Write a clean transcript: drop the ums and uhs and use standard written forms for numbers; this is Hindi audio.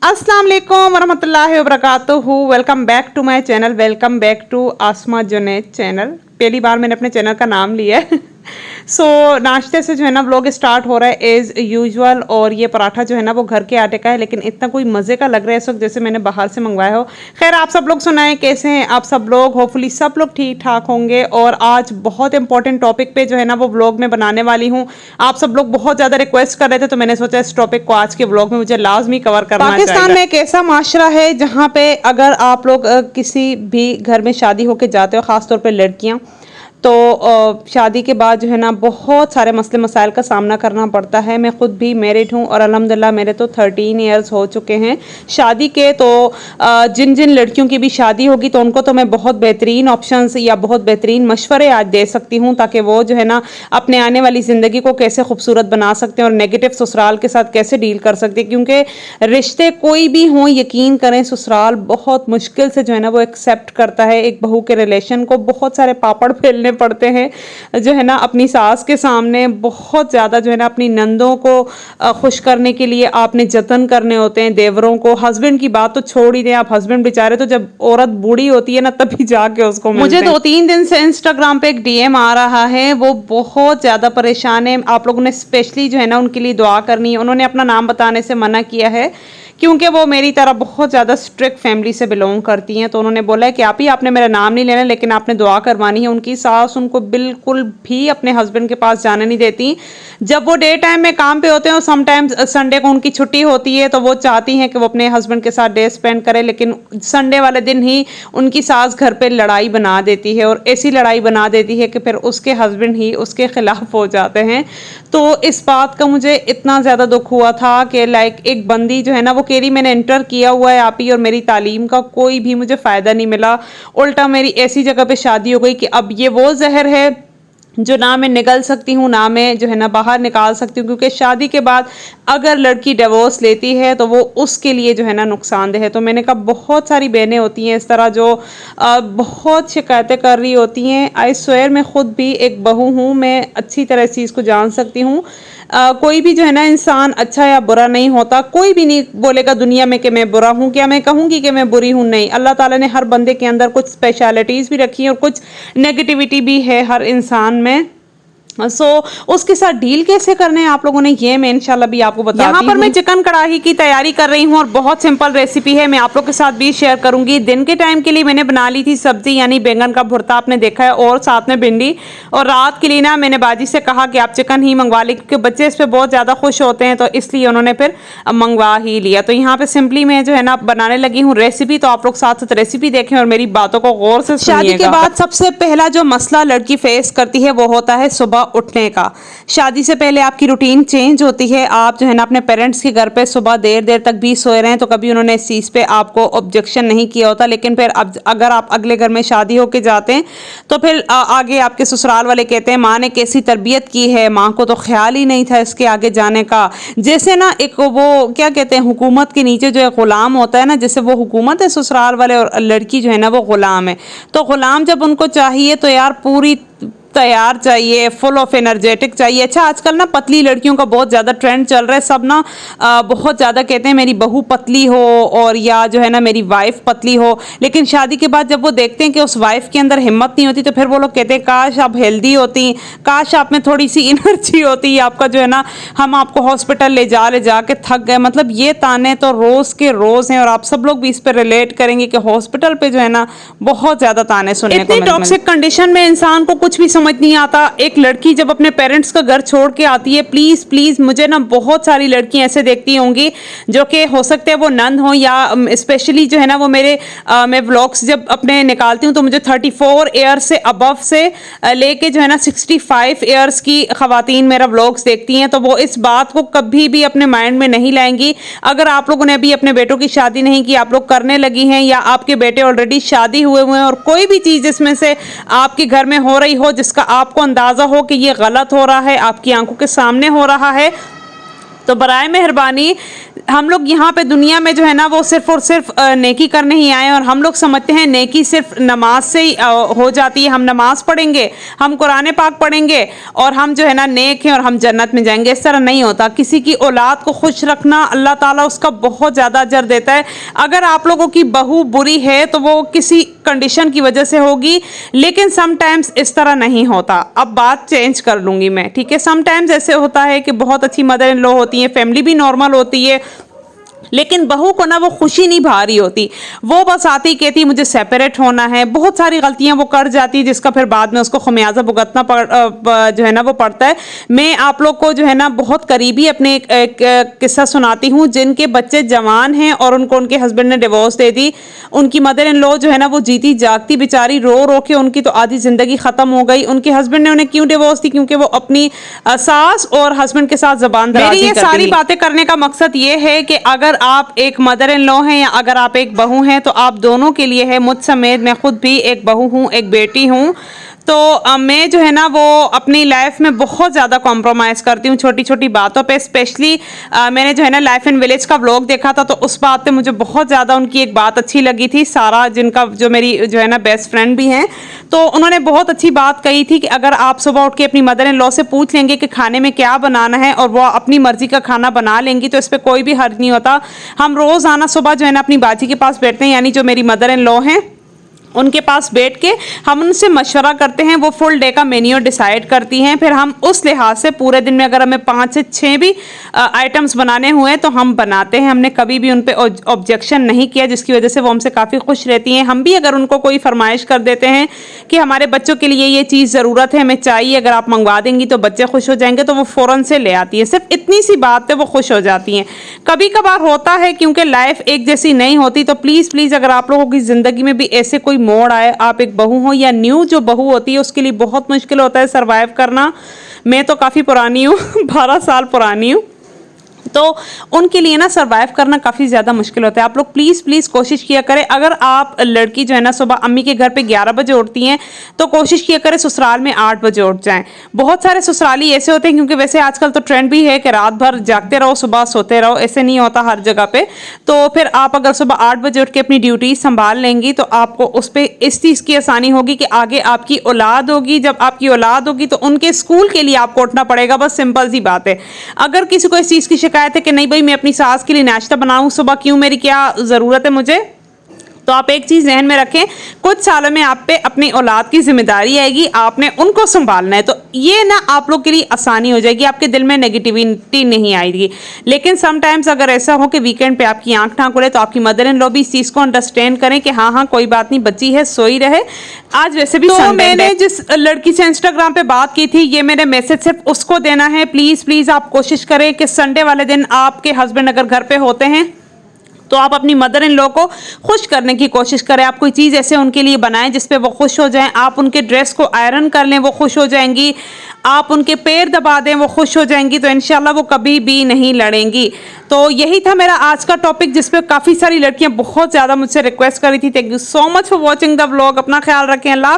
अस्सलाम वालेकुम वरहमतुल्लाहि वबरकातुहू। Welcome back to my channel, welcome back to Asma Junaid channel. पहली बार मैंने अपने चैनल का नाम लिया है। नाश्ते से जो है ना व्लॉग स्टार्ट हो रहा है एज़ यूजुअल। और ये पराठा जो है ना वो घर के आटे का है, लेकिन इतना कोई मज़े का लग रहा है इस वक्त जैसे मैंने बाहर से मंगवाया हो। खैर, आप सब लोग सुनाएं कैसे हैं आप सब लोग। होपफुली सब लोग ठीक ठाक होंगे। और आज बहुत इंपॉर्टेंट टॉपिक पे जो है ना वो व्लॉग में बनाने वाली हूँ। आप सब लोग बहुत ज़्यादा रिक्वेस्ट कर रहे थे, तो मैंने सोचा इस टॉपिक को आज के व्लॉग में मुझे लाजमी कवर करना चाहिए। पाकिस्तान में एक ऐसा माशरा है जहाँ पे अगर आप लोग किसी भी घर में शादी होके जाते हो, ख़ासतौर पर लड़कियाँ, तो शादी के बाद जो है ना बहुत सारे मसले मसाइल का सामना करना पड़ता है। मैं ख़ुद भी मैरिड हूँ और अल्हम्दुलिल्लाह मेरे तो 13 इयर्स हो चुके हैं शादी के। तो जिन जिन लड़कियों की भी शादी होगी तो उनको तो मैं बहुत बेहतरीन ऑप्शंस या बहुत बेहतरीन मशवरे आज दे सकती हूँ, ताकि वो जो है ना अपने आने वाली ज़िंदगी को कैसे खूबसूरत बना सकते हैं और नेगेटिव ससुराल के साथ कैसे डील कर सकते हैं। क्योंकि रिश्ते कोई भी हों, यकीन करें ससुराल बहुत मुश्किल से जो है ना वो एक्सेप्ट करता है। एक बहू के रिलेशन को बहुत सारे पापड़ फेलने पड़ते हैं जो है ना अपनी सास के सामने। बहुत ज़्यादा जो है ना अपनी नंदों को खुश करने के लिए आपने जतन करने होते हैं, देवरों को। हस्बैंड की बात तो छोड़ ही दें आप, हस्बैंड बेचारे तो जब औरत बूढ़ी होती है ना तभी जाके उसको मुझे 2-3 दिन से इंस्टाग्राम पे एक डीएम आ रहा है, वो बहुत ज़्यादा परेशान है। आप लोगों ने स्पेशली जो है ना उनके लिए दुआ करनी है। उन्होंने अपना नाम बताने से मना किया है क्योंकि वो मेरी तरह बहुत ज़्यादा स्ट्रिक्ट फैमिली से बिलोंग करती हैं। तो उन्होंने बोला है कि आपने मेरा नाम नहीं लेना, लेकिन आपने दुआ करवानी है। उनकी सास उनको बिल्कुल भी अपने हस्बैंड के पास जाने नहीं देती। जब वो डे टाइम में काम पे होते हैं, समटाइम्स संडे को उनकी छुट्टी होती है, तो वो चाहती हैं कि वो अपने हस्बैंड के साथ डे स्पेंड करें, लेकिन संडे वाले दिन ही उनकी सास घर पे लड़ाई बना देती है। और ऐसी लड़ाई बना देती है कि फिर उसके हस्बैंड ही उसके खिलाफ हो जाते हैं। तो इस बात का मुझे इतना ज़्यादा दुख हुआ था कि लाइक एक बंदी जो है ना वो कह रही मैंने इंटर किया हुआ है आप ही, और मेरी तालीम का कोई भी मुझे फ़ायदा नहीं मिला। उल्टा मेरी ऐसी जगह पे शादी हो गई कि अब ये वो जहर है जो ना मैं निगल सकती हूँ ना मैं जो है ना बाहर निकाल सकती हूँ। क्योंकि शादी के बाद अगर लड़की डिवोर्स लेती है तो वो उसके लिए जो है ना नुकसानदेह है। तो मैंने कहा बहुत सारी बहनें होती हैं इस तरह जो बहुत शिकायतें कर रही होती हैं। आई स्वेयर मैं ख़ुद भी एक बहू हूँ, मैं अच्छी तरह इस चीज़ को जान सकती हूँ। कोई भी जो है ना इंसान अच्छा या बुरा नहीं होता। कोई भी नहीं बोलेगा दुनिया में कि मैं बुरा हूँ, क्या मैं कहूँगी कि मैं बुरी हूँ? नहीं, अल्लाह ताला ने हर बंदे के अंदर कुछ स्पेशलिटीज़ भी रखी हैं और कुछ नेगेटिविटी भी है हर इंसान में। उसके साथ डील कैसे करने हैं आप लोगों ने, ये मैं इंशाल्लाह भी आपको बताती हूँ। यहाँ पर मैं चिकन कढ़ाई की तैयारी कर रही हूँ और बहुत सिंपल रेसिपी है, मैं आप लोग के साथ भी शेयर करूंगी। दिन के टाइम के लिए मैंने बना ली थी सब्जी, यानी बैंगन का भुर्ता आपने देखा है, और साथ में भिंडी। और रात के लिए ना मैंने बाजी से कहा कि आप चिकन ही मंगवा ली, क्योंकि बच्चे इस पर बहुत ज़्यादा खुश होते हैं, तो इसलिए उन्होंने फिर मंगवा ही लिया। तो यहाँ पे सिंपली मैं जो है ना बनाने लगी हूँ रेसिपी, तो आप लोग साथ साथ रेसिपी देखें और मेरी बातों को गौर से सुनिएगा। शादी के बाद सबसे पहला जो मसला लड़की फेस करती है वो होता है सुबह उठने का। शादी से पहले आपकी रूटीन चेंज होती है। आप जो है ना अपने पेरेंट्स के घर पे सुबह देर देर तक भी सोए रहे हैं तो कभी उन्होंने इस चीज़ पे आपको ऑब्जेक्शन नहीं किया होता। लेकिन फिर अब अगर आप अगले घर में शादी होके जाते हैं तो फिर आगे आपके ससुराल वाले कहते हैं माँ ने कैसी तरबियत की है, माँ को तो ख्याल ही नहीं था इसके आगे जाने का। जैसे ना एक वो क्या कहते हैं हुकूमत के नीचे जो है गुलाम होता है ना, जैसे वो हुकूमत है ससुराल वाले और लड़की जो है ना वो गुलाम है। तो गुलाम जब उनको चाहिए तो यार पूरी तैयार चाहिए, फुल ऑफ एनर्जेटिक चाहिए। अच्छा, आजकल ना पतली लड़कियों का बहुत ज़्यादा ट्रेंड चल रहा है। सब ना बहुत ज़्यादा कहते हैं मेरी बहू पतली हो और या जो है ना मेरी वाइफ पतली हो, लेकिन शादी के बाद जब वो देखते हैं कि उस वाइफ के अंदर हिम्मत नहीं होती तो फिर वो लोग कहते हैं काश आप हेल्दी होती, काश आप में थोड़ी सी एनर्जी होती, आपका जो है ना हम आपको हॉस्पिटल ले जा के थक गए। मतलब ये ताने तो रोज़ के रोज़ हैं और आप सब लोग भी इस पर रिलेट करेंगे कि हॉस्पिटल पर जो है ना बहुत ज़्यादा ताने सुनने को मिलते हैं। टॉक्सिक कंडीशन में इंसान को कुछ भी समझ नहीं आता। एक लड़की जब अपने पेरेंट्स का घर छोड़ के आती है, प्लीज मुझे ना बहुत सारी लड़कियां ऐसे देखती होंगी जो कि हो सकते हैं वो नंद हो या स्पेशली जो है ना वो मैं व्लॉग्स जब अपने निकालती हूँ तो मुझे 34 ईयर से अबव से लेके जो है ना 65 ईयर्स की खवातीन मेरा व्लॉग्स देखती हैं। तो वो इस बात को कभी भी अपने माइंड में नहीं लाएंगी। अगर आप लोगों ने अभी अपने बेटों की शादी नहीं की, आप लोग करने लगी हैं या आपके बेटे ऑलरेडी शादी हुए हैं और कोई भी चीज़ इसमें से आपके घर में हो रही हो जिसका आपको अंदाज़ा हो कि ये गलत हो रहा है, आपकी आंखों के सामने हो रहा है, तो बराए मेहरबानी हम लोग यहाँ पे दुनिया में जो है ना वो सिर्फ और सिर्फ नेकी करने ही आए, और हम लोग समझते हैं नेकी सिर्फ नमाज से ही हो जाती है। हम नमाज पढ़ेंगे, हम कुरान पाक पढ़ेंगे और हम जो है ना नेक हैं और हम जन्नत में जाएंगे। इस तरह नहीं होता। किसी की औलाद को खुश रखना अल्लाह ताला उसका बहुत ज़्यादा अजर देता है। अगर आप लोगों की बहू बुरी है तो वो किसी कंडीशन की वजह से होगी, लेकिन समटाइम्स इस तरह नहीं होता। अब बात चेंज कर लूँगी मैं, ठीक है। समटाइम्स ऐसे होता है कि बहुत अच्छी मदर इन लॉ होती है, फैमिली भी नॉर्मल होती है, लेकिन बहू को ना वो खुशी नहीं भा रही होती। वो बस आती कहती मुझे सेपरेट होना है। बहुत सारी गलतियां वो कर जाती है जिसका फिर बाद में उसको खमियाजा भुगतना जो है ना वो पड़ता है। मैं आप लोग को जो है ना बहुत करीबी अपने एक किस्सा सुनाती हूँ। जिनके बच्चे जवान हैं और उनको उनके हस्बैंड ने डिवोर्स दे दी। उनकी मदर इन लॉ जो है ना वो जीती जागती बेचारी रो रो के उनकी तो आधी जिंदगी खत्म हो गई। उनके हस्बैंड ने उन्हें क्यों डिवोर्स दी? क्योंकि वो अपनी सास और हस्बैंड के साथ जबान दराजी करती। ये सारी बातें करने का मकसद ये है कि अगर आप एक मदर इन लॉ हैं या अगर आप एक बहू हैं तो आप दोनों के लिए है। मुझ समेत मैं खुद भी एक बहू हूँ, एक बेटी हूँ। तो मैं जो है ना वो अपनी लाइफ में बहुत ज़्यादा कॉम्प्रोमाइज़ करती हूँ छोटी छोटी बातों पे। स्पेशली मैंने जो है ना लाइफ इन विलेज का व्लॉग देखा था, तो उस बात पे मुझे बहुत ज़्यादा उनकी एक बात अच्छी लगी थी। सारा जिनका जो मेरी जो है ना बेस्ट फ्रेंड भी हैं, तो उन्होंने बहुत अच्छी बात कही थी कि अगर आप सुबह उठ के अपनी मदर इन लॉ से पूछ लेंगे कि खाने में क्या बनाना है और वो अपनी मर्जी का खाना बना लेंगी तो इस पर कोई भी हर्ज नहीं होता। हम रोज़ाना सुबह जो है ना अपनी बाजी के पास बैठते हैं, यानी जो मेरी मदर इन लॉ हैं उनके पास बैठ के हम उनसे मशवरा करते हैं। वो फुल डे का मेन्यू डिसाइड करती हैं। फिर हम उस लिहाज से पूरे दिन में अगर हमें 5 से 6 भी आइटम्स बनाने हुए तो हम बनाते हैं। हमने कभी भी उन पे ऑब्जेक्शन नहीं किया, जिसकी वजह से वो हमसे काफ़ी खुश रहती हैं। हम भी अगर उनको कोई फरमाइश कर देते हैं कि हमारे बच्चों के लिए ये चीज़ ज़रूरत है, हमें चाहिए, अगर आप मंगवा देंगी तो बच्चे खुश हो जाएंगे, तो वो फ़ौरन से ले आती है। सिर्फ इतनी सी बात पे वो खुश हो जाती हैं। कभी कभार होता है क्योंकि लाइफ एक जैसी नहीं होती, तो प्लीज़ अगर आप लोगों की ज़िंदगी में भी ऐसे कोई मोड़ आए, आप एक बहू हो या न्यू जो बहू होती है उसके लिए बहुत मुश्किल होता है सरवाइव करना। मैं तो काफ़ी पुरानी हूँ 12 साल पुरानी हूँ, तो उनके लिए ना सरवाइव करना काफ़ी ज़्यादा मुश्किल होता है। आप लोग प्लीज़ कोशिश किया करें। अगर आप लड़की जो है ना सुबह अम्मी के घर पे 11 बजे उठती हैं तो कोशिश किया करें ससुराल में 8 बजे उठ जाएं। बहुत सारे ससुराली ऐसे होते हैं, क्योंकि वैसे आजकल तो ट्रेंड भी है कि रात भर जागते रहो सुबह सोते रहो, ऐसे नहीं होता हर जगह पे। तो फिर आप अगर सुबह 8 बजे उठ के अपनी ड्यूटी संभाल लेंगी तो आपको उस पर इस चीज़ की आसानी होगी कि आगे आपकी औलाद होगी। जब आपकी औलाद होगी तो उनके स्कूल के लिए आपको उठना पड़ेगा। बस सिंपल सी बात है। अगर किसी को इस चीज़ की शिकायत है कि नहीं भाई मैं अपनी सास के लिए नाश्ता बनाऊं सुबह, क्यों, मेरी क्या ज़रूरत है मुझे, तो आप एक चीज़ ज़हन में रखें, कुछ सालों में आप पे अपनी औलाद की जिम्मेदारी आएगी, आपने उनको संभालना है। तो ये ना आप लोग के लिए आसानी हो जाएगी, आपके दिल में नेगेटिविटी नहीं आएगी। लेकिन समटाइम्स अगर ऐसा हो कि वीकेंड पे आपकी आंख ना खुले तो आपकी मदर इन लॉ भी इस चीज़ को अंडरस्टैंड करें कि हाँ कोई बात नहीं, बच्ची है सोई रहे। आज वैसे भी तो मैंने जिस लड़की से इंस्टाग्राम पे बात की थी, ये मेरे मैसेज सिर्फ उसको देना है। प्लीज़ आप कोशिश करें कि संडे वाले दिन आपके हस्बैंड अगर घर पे होते हैं तो आप अपनी मदर इन लॉ को खुश करने की कोशिश करें। आप कोई चीज़ ऐसे उनके लिए बनाएं जिसपे वो खुश हो जाएं। आप उनके ड्रेस को आयरन कर लें, वो खुश हो जाएंगी। आप उनके पैर दबा दें, वो खुश हो जाएंगी। तो इंशाल्लाह वो कभी भी नहीं लड़ेंगी। तो यही था मेरा आज का टॉपिक, जिसपे काफ़ी सारी लड़कियां बहुत ज़्यादा मुझसे रिक्वेस्ट करी थी। Thank you so much for watching the vlog. अपना ख्याल रखें। अल्लाह।